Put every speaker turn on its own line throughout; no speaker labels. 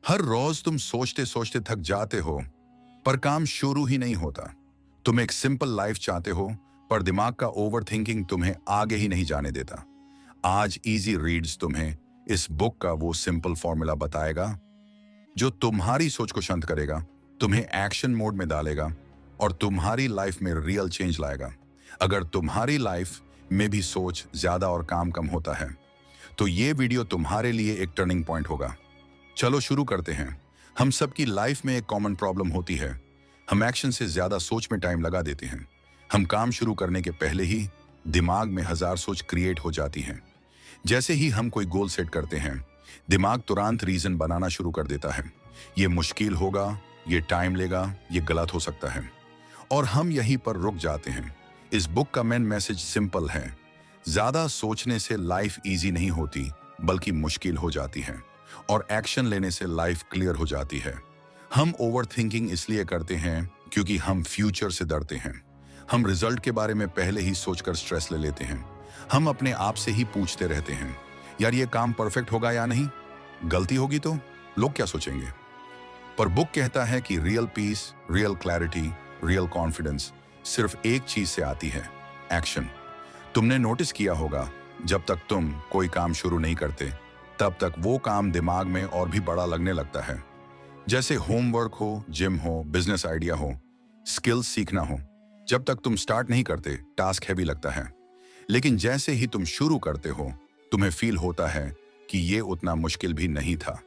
हर रोज तुम सोचते सोचते थक जाते हो, पर काम शुरू ही नहीं होता। तुम एक सिंपल लाइफ चाहते हो, पर दिमाग का ओवर थिंकिंग तुम्हें आगे ही नहीं जाने देता। आज इजी रीड्स तुम्हें इस बुक का वो सिंपल फॉर्मूला बताएगा जो तुम्हारी सोच को शांत करेगा, तुम्हें एक्शन मोड में डालेगा और तुम्हारी लाइफ में रियल चेंज लाएगा। अगर तुम्हारी लाइफ में भी सोच ज्यादा और काम कम होता है, तो ये वीडियो तुम्हारे लिए एक टर्निंग पॉइंट होगा। चलो शुरू करते हैं। हम सबकी लाइफ में एक कॉमन प्रॉब्लम होती है। हम एक्शन से ज्यादा सोच में टाइम लगा देते हैं। हम काम शुरू करने के पहले ही दिमाग में हजार सोच क्रिएट हो जाती हैं। जैसे ही हम कोई गोल सेट करते हैं, दिमाग तुरंत रीजन बनाना शुरू कर देता है। ये मुश्किल होगा, ये टाइम लेगा, ये गलत हो सकता है, और हम यहीं पर रुक जाते हैं। इस बुक का मेन मैसेज सिंपल है। ज्यादा सोचने से लाइफ इजी नहीं होती, बल्कि मुश्किल हो जाती है, और एक्शन लेने से लाइफ क्लियर हो जाती है। हम ओवर थिंकिंग इसलिए करते हैं क्योंकि हम फ्यूचर से डरते हैं। हम रिजल्ट के बारे में पहले ही सोचकर स्ट्रेस ले लेते हैं। हम अपने आप से ही पूछते रहते हैं, यार ये काम परफेक्ट होगा या नहीं, गलती होगी तो लोग क्या सोचेंगे। पर बुक कहता है कि real piece, real clarity, real confidence सिर्फ एक चीज से आती है, एक्शन। तुमने नोटिस किया होगा, जब तक तुम कोई काम शुरू नहीं करते, तब तक वो काम दिमाग में और भी बड़ा लगने लगता है। जैसे होमवर्क हो, जिम हो, बिजनेस आइडिया हो, स्किल्स सीखना हो। जब तक तुम स्टार्ट नहीं करते, टास्क हैवी लगता है। लेकिन जैसे ही तुम शुरू करते हो, तुम्हें फील होता है कि ये उतना मुश्किल भी नहीं था।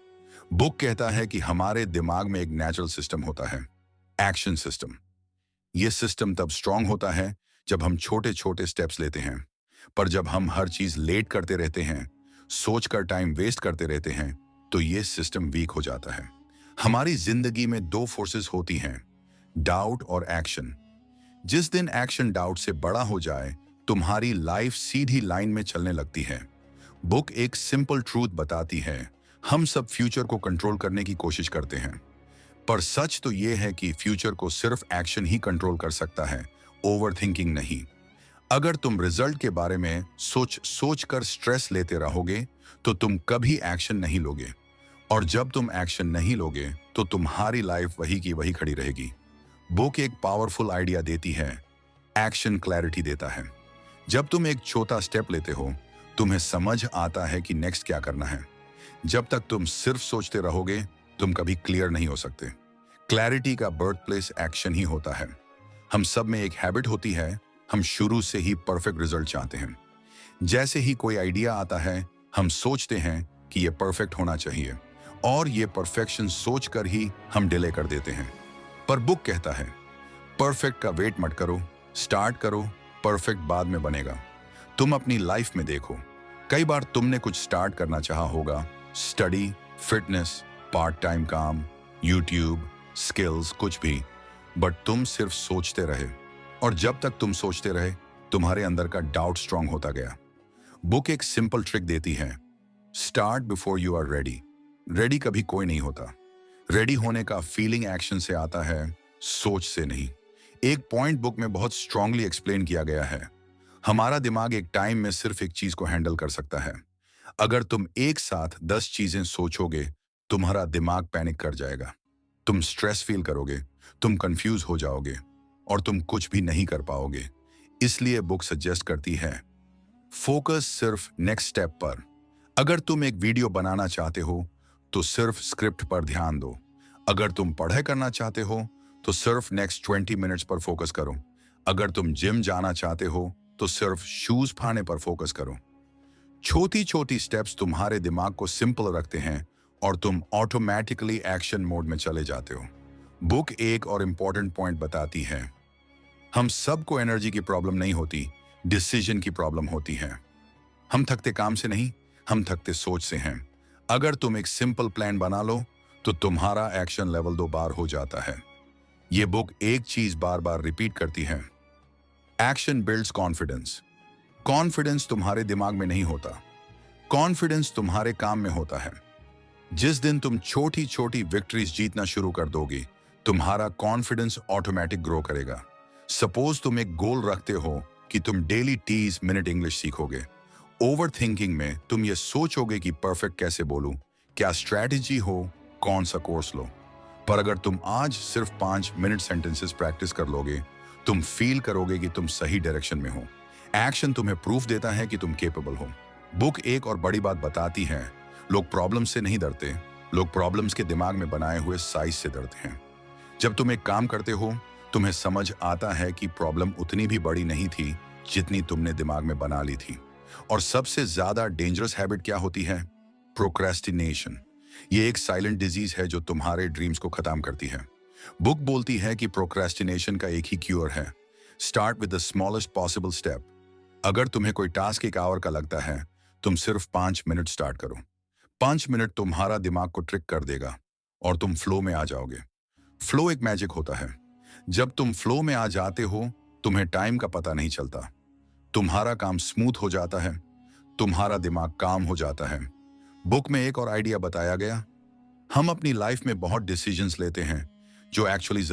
बुक कहता है कि हमारे दिमाग में एक नेचुरल सिस्टम होता है, एक्शन सिस्टम। ये सिस्टम तब स्ट्रांग होता है जब हम छोटे छोटे स्टेप्स लेते हैं। पर जब हम हर चीज लेट करते रहते हैं, सोचकर टाइम वेस्ट करते रहते हैं, तो ये सिस्टम वीक हो जाता है। हमारी जिंदगी में दो फोर्सेस होती हैं, डाउट और एक्शन। जिस दिन एक्शन डाउट से बड़ा हो जाए, तुम्हारी लाइफ सीधी लाइन में चलने लगती है। बुक एक सिंपल ट्रूथ बताती है, हम सब फ्यूचर को कंट्रोल करने की कोशिश करते हैं, पर सच तो यह है कि फ्यूचर को सिर्फ एक्शन ही कंट्रोल कर सकता है, ओवर थिंकिंग नहीं। अगर तुम रिजल्ट के बारे में सोच सोच कर स्ट्रेस लेते रहोगे, तो तुम कभी एक्शन नहीं लोगे, और जब तुम एक्शन नहीं लोगे, तो तुम्हारी लाइफ वही की वही खड़ी रहेगी। बुक एक पावरफुल आइडिया देती है, एक्शन क्लैरिटी देता है। जब तुम एक छोटा स्टेप लेते हो, तुम्हें समझ आता है कि नेक्स्ट क्या करना है। जब तक तुम सिर्फ सोचते रहोगे, तुम कभी क्लियर नहीं हो सकते। क्लैरिटी का बर्थ प्लेस एक्शन ही होता है। हम सब में एक हैबिट होती है, हम शुरू से ही परफेक्ट रिजल्ट चाहते हैं। जैसे ही कोई आइडिया आता है, हम सोचते हैं कि यह परफेक्ट होना चाहिए, और ये परफेक्शन सोचकर ही हम डिले कर देते हैं। पर बुक कहता है, परफेक्ट का वेट मत करो, स्टार्ट करो, परफेक्ट बाद में बनेगा। तुम अपनी लाइफ में देखो, कई बार तुमने कुछ स्टार्ट करना चाहा होगा, स्टडी, फिटनेस, पार्ट टाइम काम, यूट्यूब, स्किल्स, कुछ भी, बट तुम सिर्फ सोचते रहे, और जब तक तुम सोचते रहे, तुम्हारे अंदर का डाउट स्ट्रांग होता गया। बुक एक सिंपल ट्रिक देती है, start before you are ready. Ready कभी कोई नहीं होता। रेडी होने का फीलिंग एक्शन से आता है, सोच से नहीं। एक पॉइंट बुक में बहुत स्ट्रांगली एक्सप्लेन किया गया है, हमारा दिमाग एक टाइम में सिर्फ एक चीज को हैंडल कर सकता है। अगर तुम एक साथ 10 चीजें सोचोगे, तुम्हारा दिमाग पैनिक कर जाएगा। तुम स्ट्रेस फील करोगे, तुम कंफ्यूज हो जाओगे, और तुम कुछ भी नहीं कर पाओगे। इसलिए बुक सजेस्ट करती है, फोकस सिर्फ नेक्स्ट स्टेप पर। अगर तुम एक वीडियो बनाना चाहते हो, तो सिर्फ स्क्रिप्ट पर ध्यान दो। अगर तुम पढ़ाई करना चाहते हो, तो सिर्फ नेक्स्ट 20 मिनट्स पर फोकस करो। अगर तुम जिम जाना चाहते हो, तो सिर्फ शूज पाने पर फोकस करो। छोटी छोटी स्टेप्स तुम्हारे दिमाग को सिंपल रखते हैं, और तुम ऑटोमेटिकली एक्शन मोड में चले जाते हो। बुक एक और इम्पॉर्टेंट पॉइंट बताती है, हम सबको एनर्जी की प्रॉब्लम नहीं होती, डिसीजन की प्रॉब्लम होती है। हम थकते काम से नहीं, हम थकते सोच से हैं। अगर तुम एक सिंपल प्लान बना लो, तो तुम्हारा एक्शन लेवल 2 बार हो जाता है। ये बुक एक चीज बार बार रिपीट करती है, एक्शन बिल्ड्स कॉन्फिडेंस। कॉन्फिडेंस तुम्हारे दिमाग में नहीं होता, कॉन्फिडेंस तुम्हारे काम में होता है। जिस दिन तुम छोटी छोटी विक्ट्रीज जीतना शुरू कर दोगे, तुम्हारा कॉन्फिडेंस ऑटोमेटिक ग्रो करेगा। सपोज तुम एक गोल रखते हो कि तुम डेली 30 मिनट इंग्लिश सीखोगे। ओवर थिंकिंग में तुम ये सोचोगे कि परफेक्ट कैसे बोलूं, क्या स्ट्रैटेजी हो, कौन सा कोर्स लो। पर अगर तुम आज सिर्फ 5 मिनट सेंटेंसेस प्रैक्टिस कर लोगे, तुम फील करोगे कि तुम सही डायरेक्शन में हो। एक्शन तुम्हें प्रूफ देता है कि तुम केपेबल हो। बुक एक और बड़ी बात बताती है, लोग प्रॉब्लम से नहीं डरते, लोग प्रॉब्लम्स के दिमाग में बनाए हुए साइज से डरते हैं। जब तुम एक काम करते हो, तुम्हें समझ आता है कि प्रॉब्लम उतनी भी बड़ी नहीं थी जितनी तुमने दिमाग में बना ली थी। और सबसे ज्यादा डेंजरस हैबिट क्या होती है? प्रोक्रेस्टिनेशन। ये एक साइलेंट डिजीज है जो तुम्हारे ड्रीम्स को खत्म करती है। बुक बोलती है कि प्रोक्रेस्टिनेशन का एक ही क्योर है, start with the smallest possible step. अगर तुम्हें कोई टास्क 1 आवर का लगता है, तुम सिर्फ 5 मिनट स्टार्ट करो। 5 मिनट तुम्हारा दिमाग को ट्रिक कर देगा और तुम फ्लो में आ जाओगे। फ्लो एक मैजिक होता है। जब तुम फ्लो में आ जाते हो, तुम्हें टाइम का पता नहीं चलता, तुम्हारा काम स्मूथ हो जाता है, तुम्हारा दिमाग काम हो जाता है। बुक में एक और आइडिया बताया गया, हम अपनी लाइफ में बहुत डिसीजंस लेते हैं जो एक्चुअली